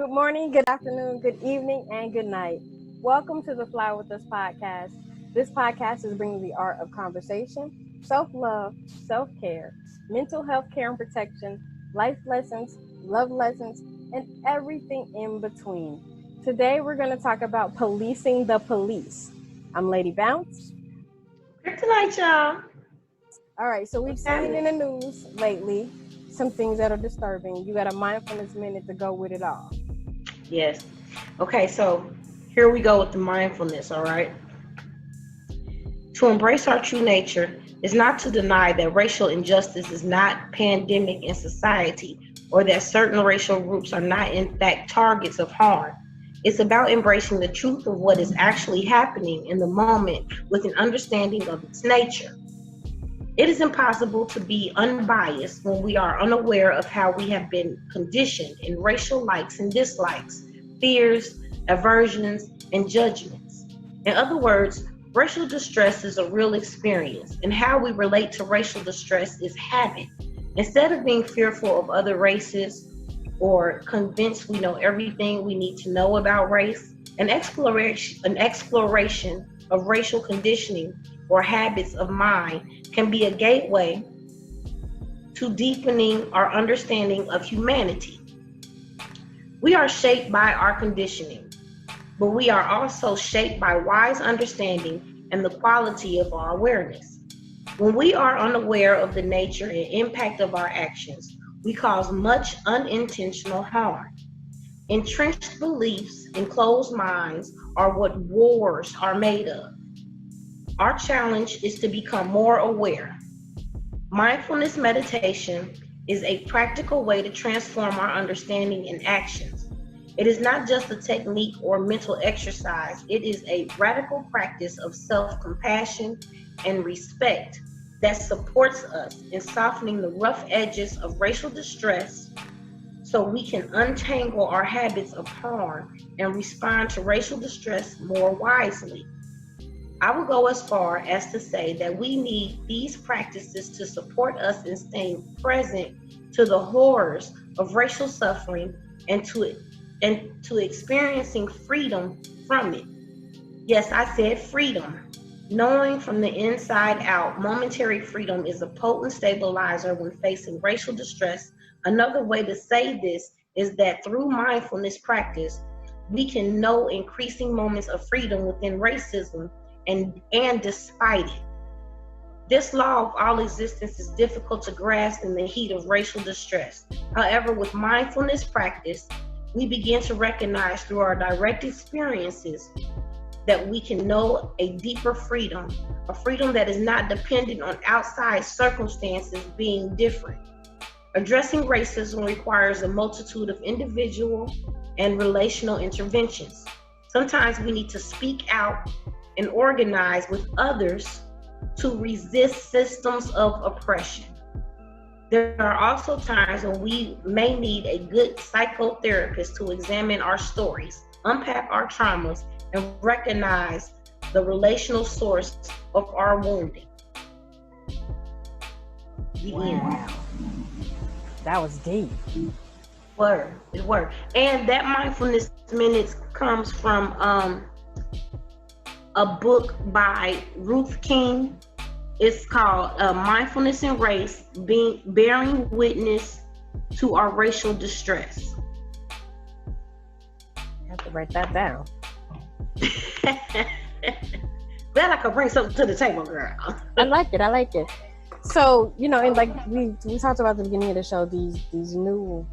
Good morning, good afternoon, good evening, and good night. Welcome to the Fly With Us podcast. This podcast is bringing the art of conversation, self love, self care, mental health care and protection, life lessons, love lessons, and everything in between. Today, we're going to talk about policing the police. I'm Lady Bounce. Kryptonite, y'all. All right, so we've seen in the news lately some things that are disturbing. You got a mindfulness minute to go with it all. Yes. Okay, so here we go with the mindfulness, all right? To embrace our true nature is not to deny that racial injustice is not pandemic in society or that certain racial groups are not in fact targets of harm. It's about embracing the truth of what is actually happening in the moment with an understanding of its nature. It is impossible to be unbiased when we are unaware of how we have been conditioned in racial likes and dislikes, fears, aversions, and judgments. In other words, racial distress is a real experience, and how we relate to racial distress is habit. Instead of being fearful of other races or convinced we know everything we need to know about race, an exploration of racial conditioning or habits of mind can be a gateway to deepening our understanding of humanity. We are shaped by our conditioning, but we are also shaped by wise understanding and the quality of our awareness. When we are unaware of the nature and impact of our actions, we cause much unintentional harm. Entrenched beliefs and closed minds are what wars are made of. Our challenge is to become more aware. Mindfulness meditation is a practical way to transform our understanding and actions. It is not just a technique or mental exercise, it is a radical practice of self-compassion and respect that supports us in softening the rough edges of racial distress so we can untangle our habits of harm and respond to racial distress more wisely. I will go as far as to say that we need these practices to support us in staying present to the horrors of racial suffering and to experiencing freedom from it. Yes, I said freedom. Knowing from the inside out, momentary freedom is a potent stabilizer when facing racial distress. Another way to say this is that through mindfulness practice, we can know increasing moments of freedom within racism and despite it. This law of all existence is difficult to grasp in the heat of racial distress. However, with mindfulness practice, we begin to recognize through our direct experiences that we can know a deeper freedom, a freedom that is not dependent on outside circumstances being different. Addressing racism requires a multitude of individual and relational interventions. Sometimes we need to speak out and organize with others to resist systems of oppression. There are also times when we may need a good psychotherapist to examine our stories, unpack our traumas, and recognize the relational source of our wounding. The end. That was deep. Word. And that mindfulness minutes comes from a book by Ruth King. It's called Mindfulness and Race, Bearing Witness to Our Racial Distress. I have to write that down. Glad I could bring something to the table, girl. I like it. So, and like we talked about at the beginning of the show, these new,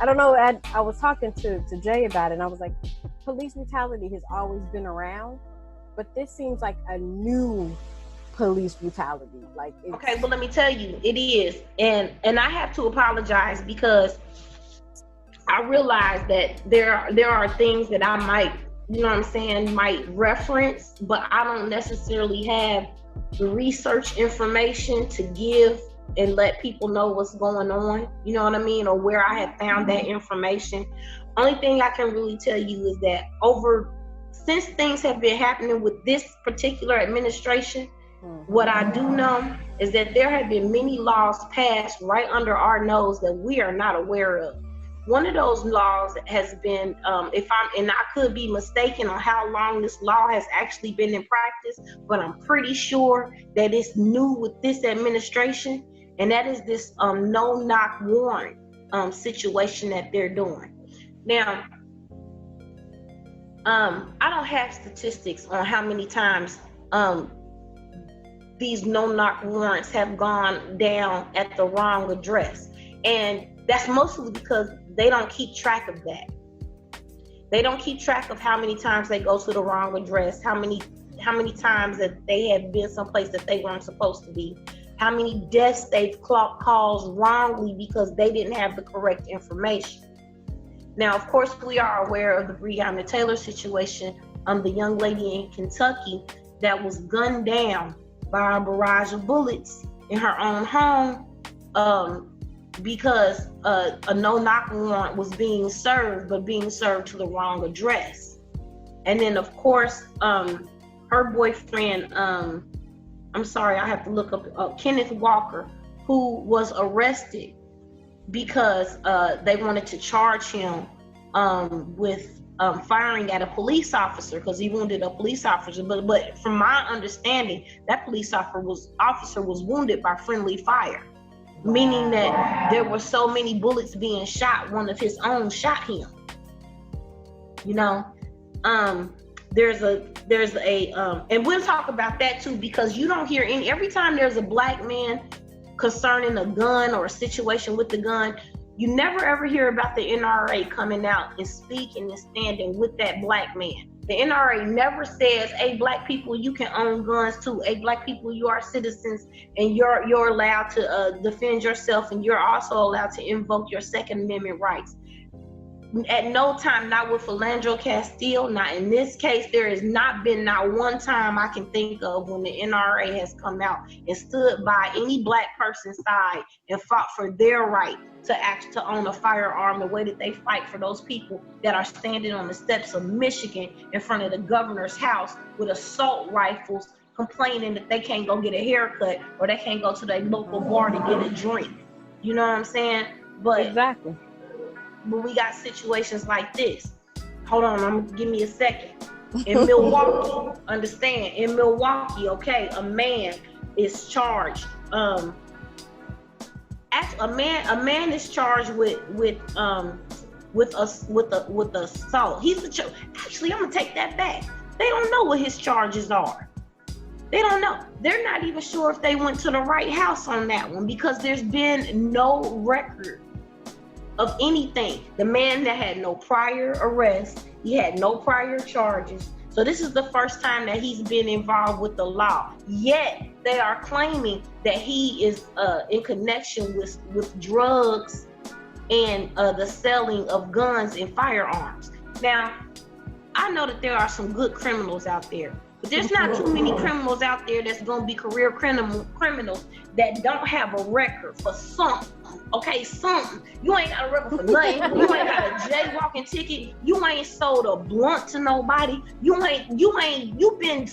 I don't know, I was talking to Jay about it, and I was like, police brutality has always been around, but this seems like a new police brutality. Okay, well, let me tell you, it is, and I have to apologize because I realize that there are things that I might reference, but I don't necessarily have the research information to give and let people know what's going on, you know what I mean, or where I have found that information. Only thing I can really tell you is that since things have been happening with this particular administration, what I do know is that there have been many laws passed right under our nose that we are not aware of. one of those laws has been, and I could be mistaken on how long this law has actually been in practice, but I'm pretty sure that it's new with this administration, and that is this no-knock warrant situation that they're doing. Now, I don't have statistics on how many times these no-knock warrants have gone down at the wrong address, and that's mostly because they don't keep track of that. They don't keep track of how many times they go to the wrong address, how many times that they have been someplace that they weren't supposed to be, how many deaths they've caused wrongly because they didn't have the correct information. Now, of course, we are aware of the Breonna Taylor situation, the young lady in Kentucky that was gunned down by a barrage of bullets in her own home, because a no-knock warrant was being served, but being served to the wrong address. And then, of course, her boyfriend, I'm sorry, I have to look up Kenneth Walker, who was arrested because they wanted to charge him with firing at a police officer because he wounded a police officer. But from my understanding, that police officer was wounded by friendly fire, meaning that there were so many bullets being shot, one of his own shot him. You know, there's a and we'll talk about that too, because you don't hear every time there's a black man concerning a gun or a situation with the gun, you never ever hear about the NRA coming out and speaking and standing with that black man. The NRA never says, hey, black people, you can own guns too. Hey, black people, you are citizens and you're allowed to defend yourself, and you're also allowed to invoke your Second Amendment rights. At no time, not with Philando Castile, not in this case, there has not been one time I can think of when the NRA has come out and stood by any black person's side and fought for their right to own a firearm the way that they fight for those people that are standing on the steps of Michigan in front of the governor's house with assault rifles, complaining that they can't go get a haircut or they can't go to their local bar to get a drink. You know what I'm saying? But exactly. But we got situations like this. Hold on, give me a second. In Milwaukee, understand, in Milwaukee, okay, a man is charged. A man is charged with assault. Actually, I'm gonna take that back. They don't know what his charges are. They don't know. They're not even sure if they went to the right house on that one, because there's been no record of anything. The man that had no prior arrest, he had no prior charges. So this is the first time that he's been involved with the law. Yet they are claiming that he is in connection with drugs and the selling of guns and firearms. Now, I know that there are some good criminals out there, but there's not too many criminals out there that's gonna be career criminals that don't have a record for something. Okay, something. You ain't got a record for nothing. You ain't got a jaywalking ticket. You ain't sold a blunt to nobody. You've been in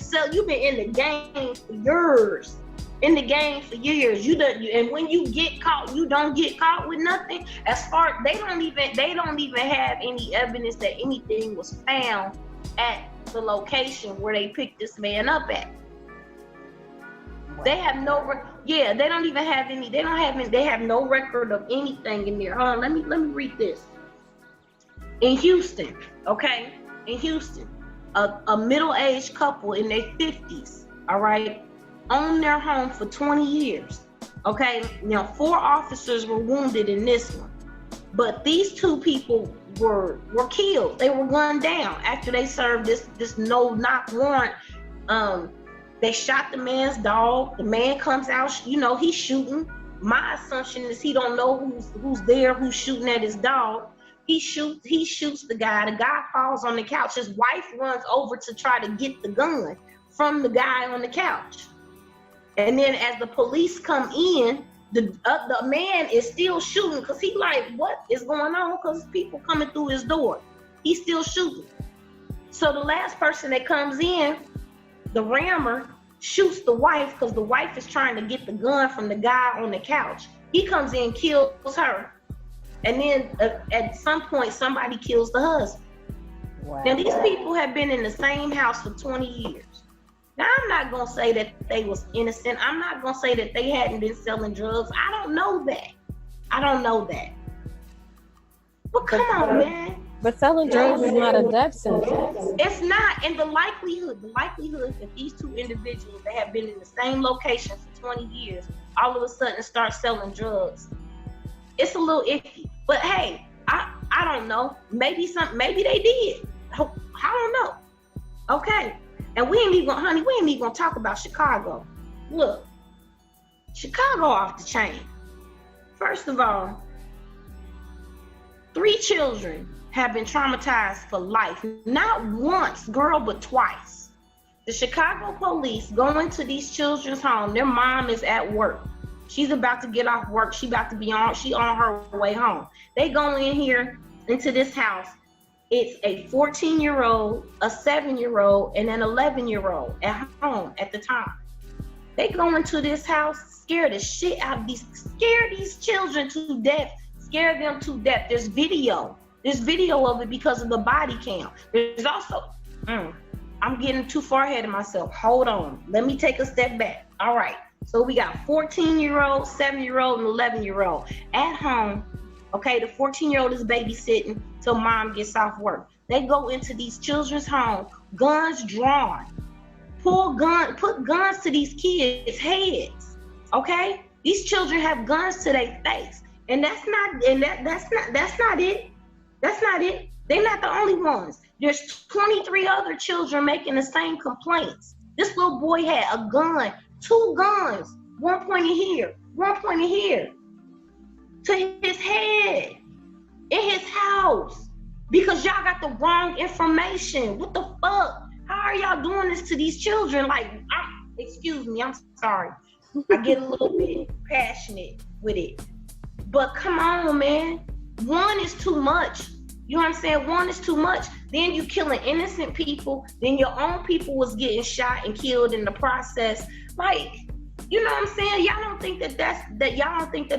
the game for years. In the game for years. And when you get caught, you don't get caught with nothing. They don't even have any evidence that anything was found at the location where they picked this man up at. They have they don't even have any, they have no record of anything in there. Hold on, let me read this. In Houston, okay? In Houston, a middle-aged couple in their 50s, all right, owned their home for 20 years, okay? Now, 4 officers were wounded in this one, but these 2 people were killed. They were gunned down after they served this no-knock warrant. They shot the man's dog. The man comes out, he's shooting. My assumption is he don't know who's there, who's shooting at his dog. He shoots the guy. The guy falls on the couch. His wife runs over to try to get the gun from the guy on the couch. And then as the police come in, the man is still shooting because he like, what is going on? Because people coming through his door. He's still shooting. So the last person that comes in, the rammer, shoots the wife because the wife is trying to get the gun from the guy on the couch. He comes in, kills her. And then at some point, somebody kills the husband. Wow. Now, these people have been in the same house for 20 years. Now, I'm not going to say that they was innocent. I'm not going to say that they hadn't been selling drugs. I don't know that. But come on, man. But selling drugs is not a death sentence. It's not. And the likelihood that these two individuals that have been in the same location for 20 years all of a sudden start selling drugs, it's a little iffy. But hey, I don't know. Maybe they did. I don't know. Okay. And we ain't even gonna talk about Chicago. Look, Chicago off the chain. First of all, 3 children have been traumatized for life. Not once, girl, but twice. The Chicago police go into these children's home. Their mom is at work. She's about to get off work. She on her way home. They go in here into this house. It's a 14-year-old, a 7-year-old, and an 11-year-old at home at the time. They go into this house, scare the shit out of these children to death, scare them to death. There's video of it because of the body cam. There's also, I'm getting too far ahead of myself. Hold on. Let me take a step back. All right. So we got 14-year-old, 7-year-old, and 11-year-old at home. Okay, the 14-year-old is babysitting till mom gets off work. They go into these children's home, guns drawn, put guns to these kids' heads. Okay, these children have guns to their face, and that's not it. That's not it. They're not the only ones. There's 23 other children making the same complaints. This little boy had a gun, 2 guns, one pointed here, to his head, in his house, because y'all got the wrong information. What the fuck? How are y'all doing this to these children? Excuse me, I'm sorry. I get a little bit passionate with it. But come on, man. 1 is too much. You know what I'm saying? 1 is too much. Then you killing innocent people. Then your own people was getting shot and killed in the process. You know what I'm saying? Y'all don't think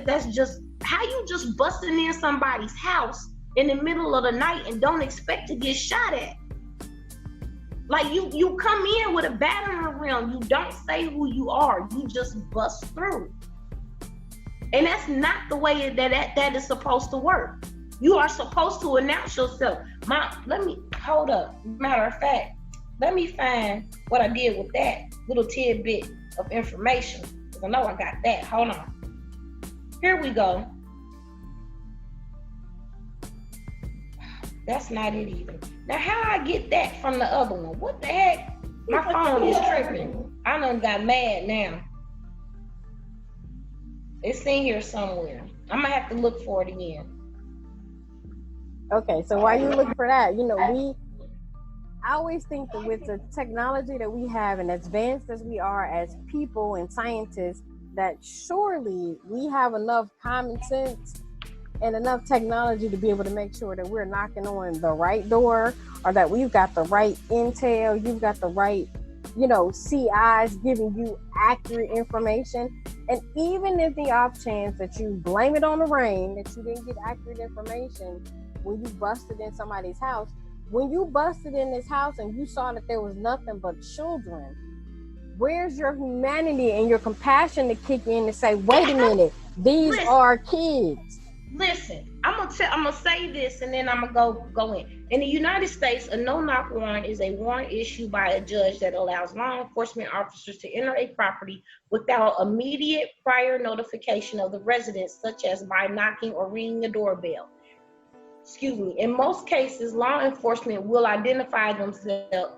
that's just how you just busting in somebody's house in the middle of the night and don't expect to get shot at. You come in with a battering ram. You don't say who you are. You just bust through. And that's not the way that is supposed to work. You are supposed to announce yourself. Hold up. Matter of fact, let me find what I did with that little tidbit of information. Because I know I got that. Hold on. Here we go. That's not it either. Now, how I get that from the other one? What the heck? My phone is tripping. I done got mad now. It's in here somewhere. I'm gonna have to look for it again. Okay, so while you look for that, I always think that with the technology that we have and advanced as we are as people and scientists, that surely we have enough common sense and enough technology to be able to make sure that we're knocking on the right door, or that we've got the right intel, you've got the right, CIs giving you accurate information. And even if the off chance that you blame it on the rain, that you didn't get accurate information when you busted in somebody's house, when you busted in this house and you saw that there was nothing but children, where's your humanity and your compassion to kick in and say, wait a minute, these are kids? Listen, I'm gonna say this and then I'm gonna go in. In the United States, a no-knock warrant is a warrant issued by a judge that allows law enforcement officers to enter a property without immediate prior notification of the residents, such as by knocking or ringing a doorbell. In most cases, law enforcement will identify themselves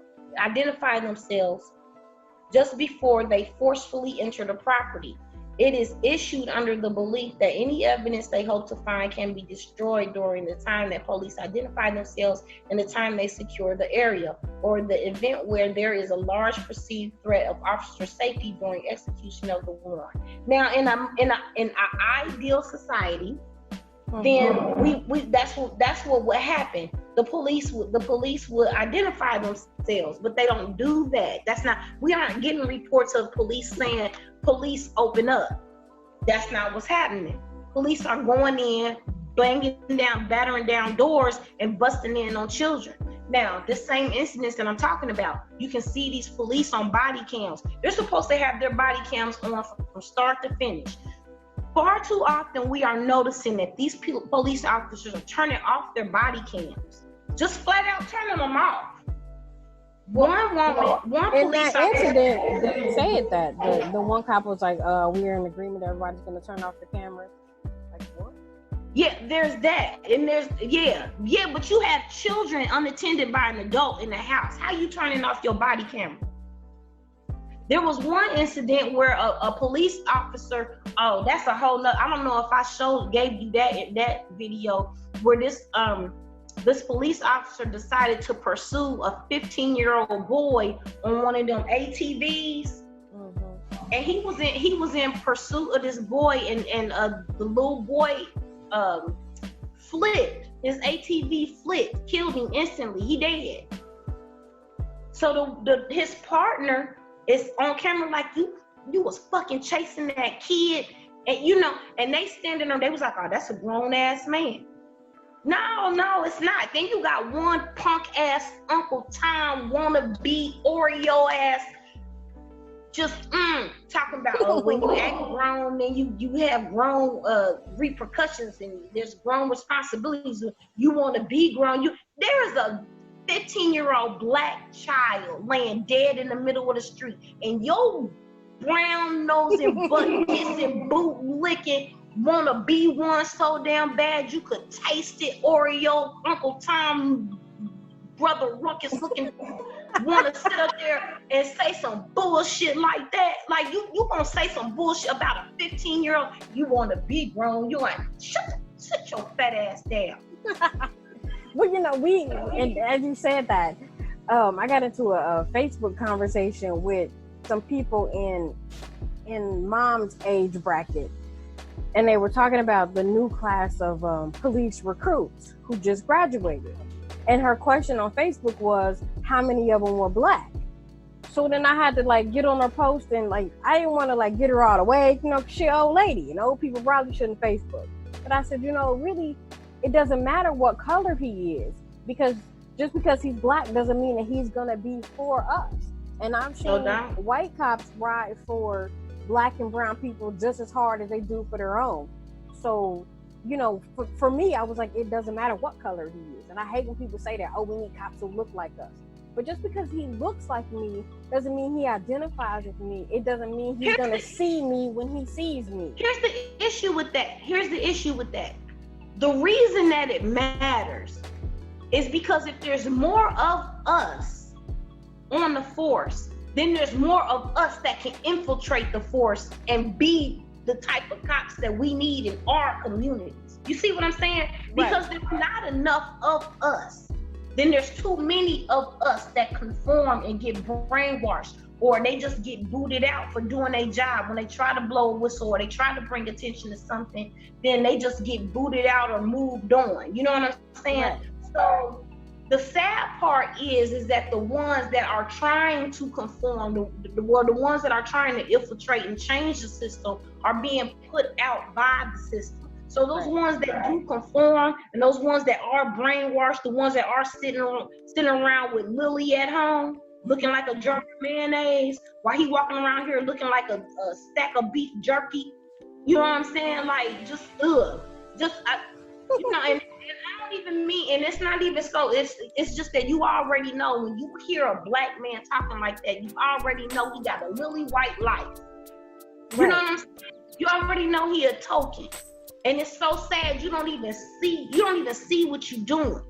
just before they forcefully enter the property. It is issued under the belief that any evidence they hope to find can be destroyed during the time that police identify themselves and the time they secure the area, or the event where there is a large perceived threat of officer safety during execution of the warrant. Now, in an ideal society, then we that's what would happen. The police would identify themselves, but they don't do that. We aren't getting reports of police saying, police open up. That's not what's happening. police are going in, battering down doors and busting in on children. Now, this same incidents that I'm talking about, you can see these police on body cams. They're supposed to have their body cams on from start to finish. Far too often, we are noticing that these police officers are turning off their body cams. Just flat out turning them off. One in police that incident, they said that the one cop was like, "We're in agreement. Everybody's going to turn off the cameras." Like what? Yeah, there's that, and there's but you have children unattended by an adult in the house. How you turning off your body camera? There was one incident where a police officer. Oh, that's a whole nother. I don't know if I gave you that video where this police officer decided to pursue a 15-year-old boy on one of them ATVs, and he was in pursuit of this boy, and the little boy flipped. His ATV flipped, killed him instantly. He dead. So his partner is on camera like, you was fucking chasing that kid, and they standing there. They was like, oh, that's a grown ass man. No, it's not. Then you got one punk ass Uncle Tom wannabe Oreo ass just talking about when you act grown, then you have grown repercussions and there's grown responsibilities. You want to be grown. There is a 15-year-old black child laying dead in the middle of the street, and your brown nosing butt kissing boot licking wanna be one so damn bad you could taste it. Oreo, Uncle Tom, Brother Ruckus looking, wanna sit up there and say some bullshit like that. Like you gonna say some bullshit about a 15-year-old. You wanna be grown. You like, sit your fat ass down. Well, and as you said that, I got into a Facebook conversation with some people in mom's age bracket. And they were talking about the new class of police recruits who just graduated. And her question on Facebook was, how many of them were black? So then I had to get on her post, and I didn't want to get her all the way, she an old lady, and old people probably shouldn't Facebook. But I said, really, it doesn't matter what color he is, because just because he's black doesn't mean that he's gonna be for us. And I'm sure white cops ride for black and brown people just as hard as they do for their own. So, for me, I was like, it doesn't matter what color he is. And I hate when people say that, oh, we need cops who look like us. But just because he looks like me doesn't mean he identifies with me. It doesn't mean he's going to see me when he sees me. Here's the issue with that. The reason that it matters is because if there's more of us on the force, then there's more of us that can infiltrate the force and be the type of cops that we need in our communities. You see what I'm saying? Because there's not enough of us. Then there's too many of us that conform and get brainwashed, or they just get booted out for doing their job. When they try to blow a whistle or they try to bring attention to something, then they just get booted out or moved on. You know what I'm saying? Right. So the sad part is that the ones that are trying to conform, the ones that are trying to infiltrate and change the system are being put out by the system. So those ones that do conform and those ones that are brainwashed, the ones that are sitting around with Lily at home, looking like a jar of mayonnaise, while he walking around here looking like a stack of beef jerky. You know what I'm saying? And I don't even mean, and it's not even so, it's just that you already know when you hear a black man talking like that, you already know he got a lily white life. You know what I'm saying? You already know he a token. And it's so sad you don't even see what you're doing.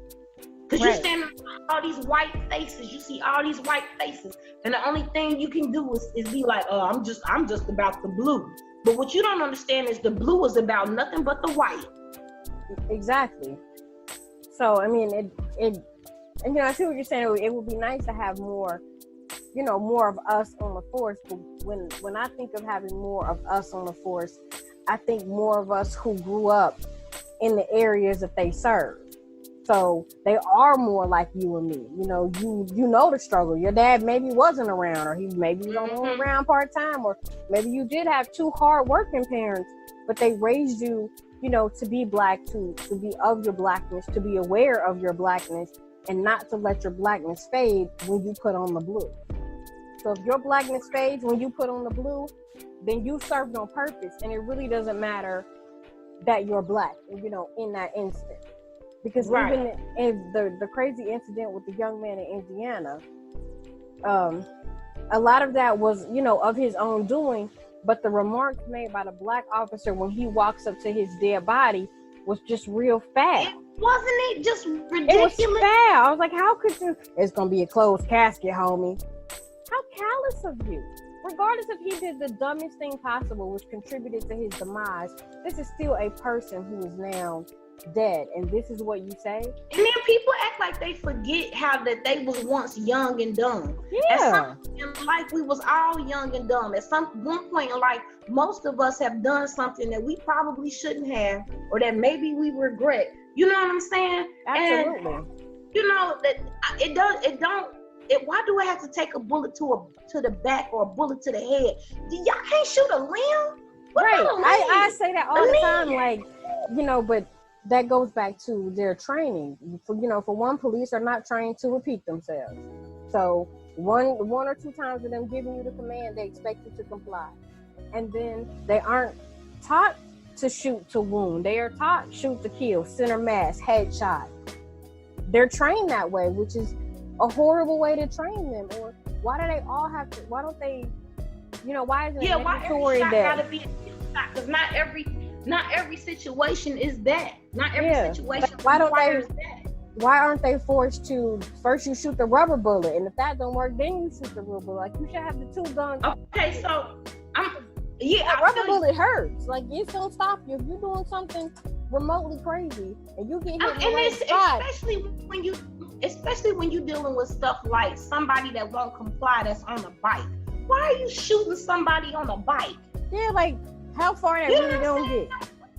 Because you're standing with all these white faces, you see all these white faces, and the only thing you can do is be like, oh, I'm just about the blue. But what you don't understand is the blue is about nothing but the white. Exactly. So I mean, and I see what you're saying. It would be nice to have more, more of us on the force. But when I think of having more of us on the force, I think more of us who grew up in the areas that they serve. So they are more like you and me. You know the struggle. Your dad maybe wasn't around, or he maybe was only around part time, or maybe you did have two hard working parents, but they raised you, to be black, to be of your blackness, to be aware of your blackness, and not to let your blackness fade when you put on the blue. So if your blackness fades when you put on the blue, then you served on purpose, and it really doesn't matter that you're black, in that instant. Because even in the crazy incident with the young man in Indiana, a lot of that was, of his own doing, but the remarks made by the black officer when he walks up to his dead body was just real foul. Wasn't it just ridiculous? It was foul. I was like, how could you? It's gonna be a closed casket, homie. How callous of you. Regardless if he did the dumbest thing possible, which contributed to his demise, this is still a person who is now dead, and this is what you say. And then people act like they forget how that they was once young and dumb. Yeah. At some point in life, we was all young and dumb. At one point in life, most of us have done something that we probably shouldn't have, or that maybe we regret. You know what I'm saying? Absolutely. And that why do I have to take a bullet to the back or a bullet to the head? Y'all can't shoot a limb? Right. I say that all the time, like, but that goes back to their training. For one, police are not trained to repeat themselves. So one or two times of them giving you the command, they expect you to comply. And then they aren't taught to shoot to wound. They are taught shoot to kill, center mass, headshot. They're trained that way, which is a horrible way to train them. Or why do they all have to? Why don't they? Why isn't it mandatory that? Gotta be a shot, because not every situation is that. Not every situation requires that. Why aren't they forced to first you shoot the rubber bullet, and if that don't work, then you shoot the real bullet? Like, you should have the two guns. Okay, so rubber bullet hurts. Like, it don't stop you if you're doing something remotely crazy and you get hit in the right spot. Especially when you're dealing with stuff like somebody that won't comply that's on a bike. Why are you shooting somebody on a bike? Yeah, like, how far that really don't get?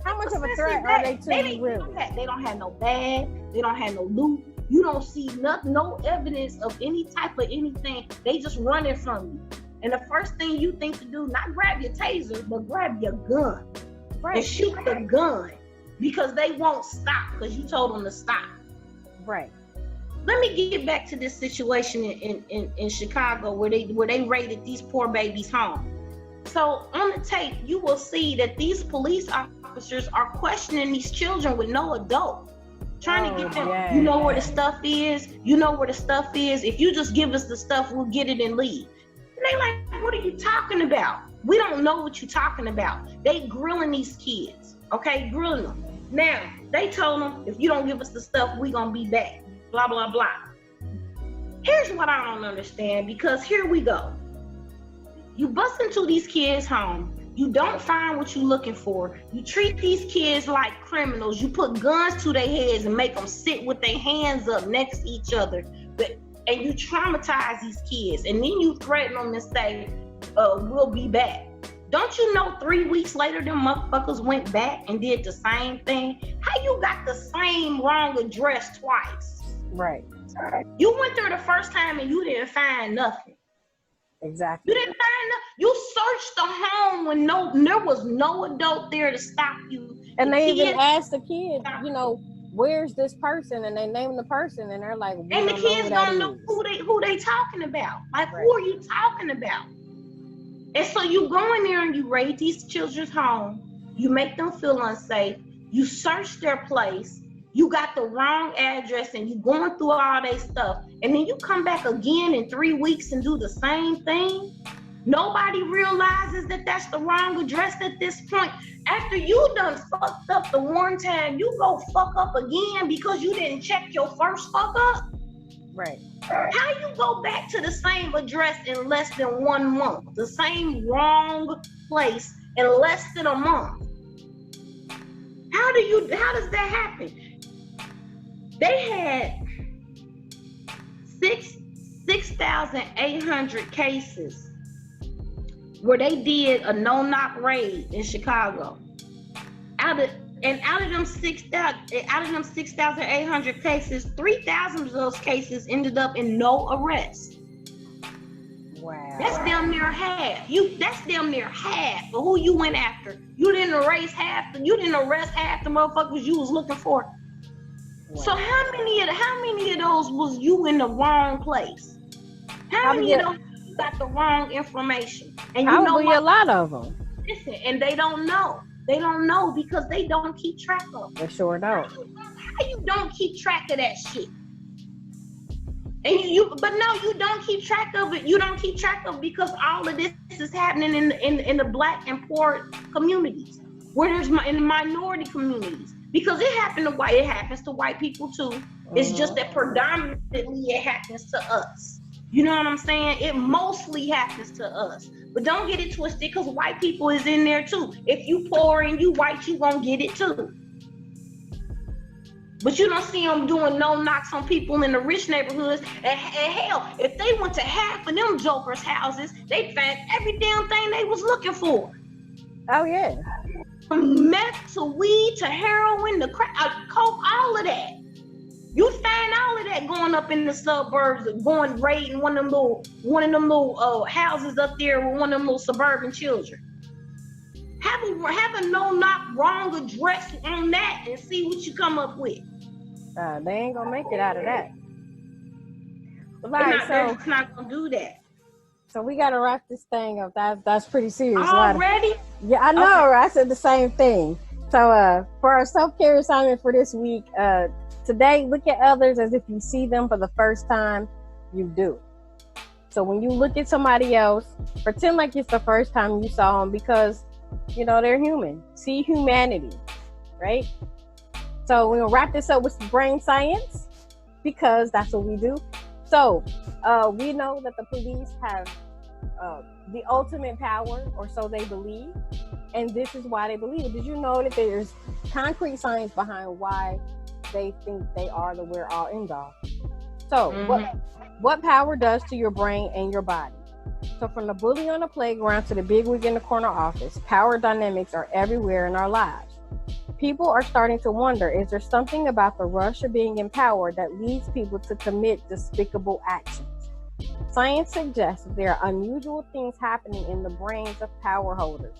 How much of a threat are they to you, really? They don't have no bag. They don't have no loot. You don't see no evidence of any type of anything. They just running from you. And the first thing you think to do, not grab your taser, but grab your gun. Right. And shoot the gun. Because they won't stop, because you told them to stop. Right. Let me get back to this situation in Chicago where they raided these poor babies' home. So on the tape, you will see that these police officers are questioning these children with no adult, trying to get them. You know where the stuff is. You know where the stuff is. If you just give us the stuff, we'll get it and leave. And they like, what are you talking about? We don't know what you're talking about. They grilling these kids, okay? Grilling them. Now, they told them, if you don't give us the stuff, we gonna be back. Blah, blah, blah. Here's what I don't understand, because here we go. You bust into these kids' home. You don't find what you're looking for. You treat these kids like criminals. You put guns to their heads and make them sit with their hands up next to each other. And you traumatize these kids. And then you threaten them and say, we'll be back. Don't you know 3 weeks later, them motherfuckers went back and did the same thing? How you got the same wrong address twice? Right. You went there the first time and you didn't find nothing. Exactly. You didn't find nothing. You searched the home when there was no adult there to stop you. And they even asked the kid, where's this person? And they named the person, and they're like, and the kids don't know who they talking about. Like, who are you talking about? And so you go in there and you raid these children's home. You make them feel unsafe. You search their place. You got the wrong address and you going through all their stuff. And then you come back again in 3 weeks and do the same thing. Nobody realizes that that's the wrong address at this point. After you done fucked up the one time, you go fuck up again because you didn't check your first fuck up. Right. How you go back to the same address in less than 1 month? The same wrong place in less than a month? How does that happen? They had 6,800 cases where they did a no-knock raid in Chicago. Out of them 6,800 cases, 3,000 of those cases ended up in no arrest. Wow. That's damn near half. That's damn near half of who you went after. You didn't arrest half the motherfuckers you was looking for. Wow. So how many of those was you in the wrong place? How many of those you got the wrong information? And you know what? A lot of them. Listen, and they don't know. They don't know because they don't keep track of it. They sure don't. How you don't keep track of that shit? And but no, you don't keep track of it. You don't keep track of it because all of this is happening in the Black and poor communities, where there's in the minority communities. Because it happens to white people too. It's just that predominantly it happens to us. You know what I'm saying? It mostly happens to us. But don't get it twisted because white people is in there too. If you poor and you white, you gonna get it too. But you don't see them doing no knocks on people in the rich neighborhoods. And hell, if they went to half of them jokers' houses, they'd find every damn thing they was looking for. Oh yeah. From meth to weed to heroin to crack, coke, all of that. You find all of that going up in the suburbs, going raiding one of them little houses up there with one of them little suburban children. Have a no-knock wrong address on that and see what you come up with. They ain't gonna make it out of that. They're just not gonna do that. So we gotta wrap this thing up. That's pretty serious. Already? Yeah, I know. Okay. Right? I said the same thing. So for our self-care assignment for this week, today, look at others as if you see them for the first time you do. So when you look at somebody else, pretend like it's the first time you saw them because, they're human. See humanity, right? So we're going to wrap this up with some brain science because that's what we do. So we know that the police have the ultimate power, or so they believe. And this is why they believe it. Did you know that there's concrete science behind why they think they are the we're all end all? So what power does to your brain and your body? So from the bully on the playground to the bigwig in the corner office, power dynamics are everywhere in our lives. People are starting to wonder, is there something about the rush of being empowered that leads people to commit despicable actions? Science suggests that there are unusual things happening in the brains of power holders.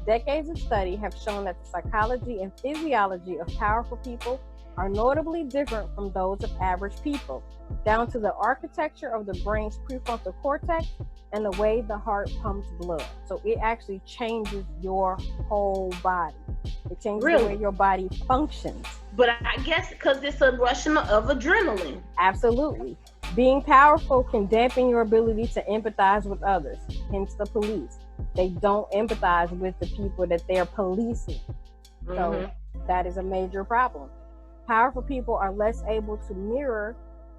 Decades of study have shown that the psychology and physiology of powerful people are notably different from those of average people, down to the architecture of the brain's prefrontal cortex and the way the heart pumps blood. So it actually changes your whole body. It changes the way your body functions. But I guess because it's a rush of adrenaline. Absolutely. Being powerful can dampen your ability to empathize with others, hence the police. They don't empathize with the people that they're policing. So that is a major problem. Powerful people are less able to mirror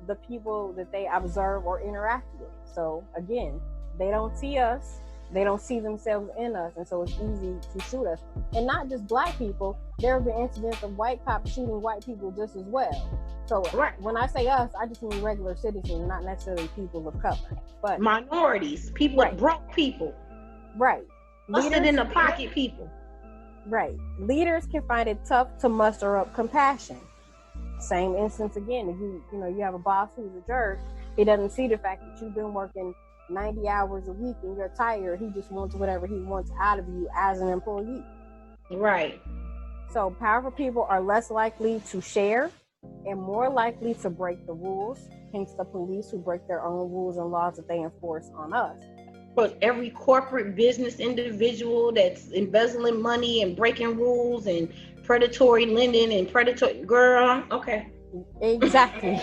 the people that they observe or interact with. So again, they don't see us, they don't see themselves in us, and so it's easy to shoot us. And not just black people, there have been incidents of white cops shooting white people just as well. So when I say us, I just mean regular citizens, not necessarily people of color. But minorities, people, broke people. Right. Busted in the pocket people. Right. Leaders can find it tough to muster up compassion. Same instance again. If you have a boss who's a jerk, he doesn't see the fact that you've been working 90 hours a week and you're tired. He just wants whatever he wants out of you as an employee. Right. So powerful people are less likely to share and more likely to break the rules. Hence the police who break their own rules and laws that they enforce on us. But every corporate business individual that's embezzling money and breaking rules and predatory lending and predatory girl. Okay. Exactly.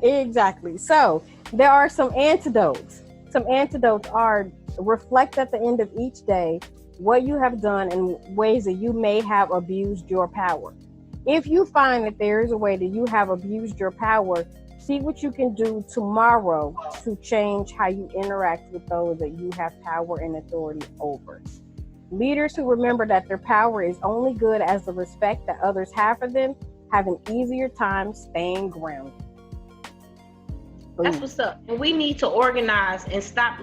Exactly. So there are some antidotes. Some antidotes are reflect at the end of each day what you have done and ways that you may have abused your power. If you find that there is a way that you have abused your power, see what you can do tomorrow to change how you interact with those that you have power and authority over. Leaders who remember that their power is only good as the respect that others have for them have an easier time staying grounded. That's what's up. And we need to organize and stop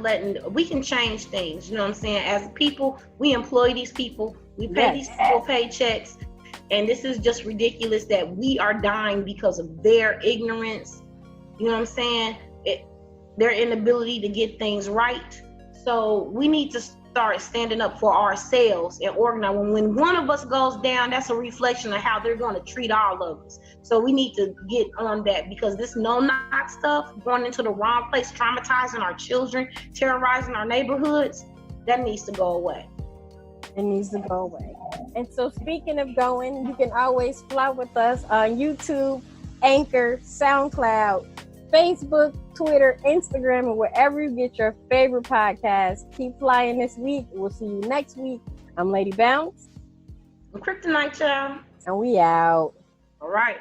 we can change things. You know what I'm saying? As people, we employ these people, we pay these people paychecks, and this is just ridiculous that we are dying because of their ignorance. You know what I'm saying? their inability to get things right. So we need to start standing up for ourselves and organize. When one of us goes down, that's a reflection of how they're going to treat all of us. So we need to get on that, because this no-knock stuff, going into the wrong place, traumatizing our children, terrorizing our neighborhoods, that needs to go away. It needs to go away. And so speaking of going, you can always fly with us on YouTube, Anchor, SoundCloud, Facebook, Twitter, Instagram, and wherever you get your favorite podcast. Keep flying this week. We'll see you next week. I'm Lady Bounce. I'm Kryptonite Child. And we out. All right.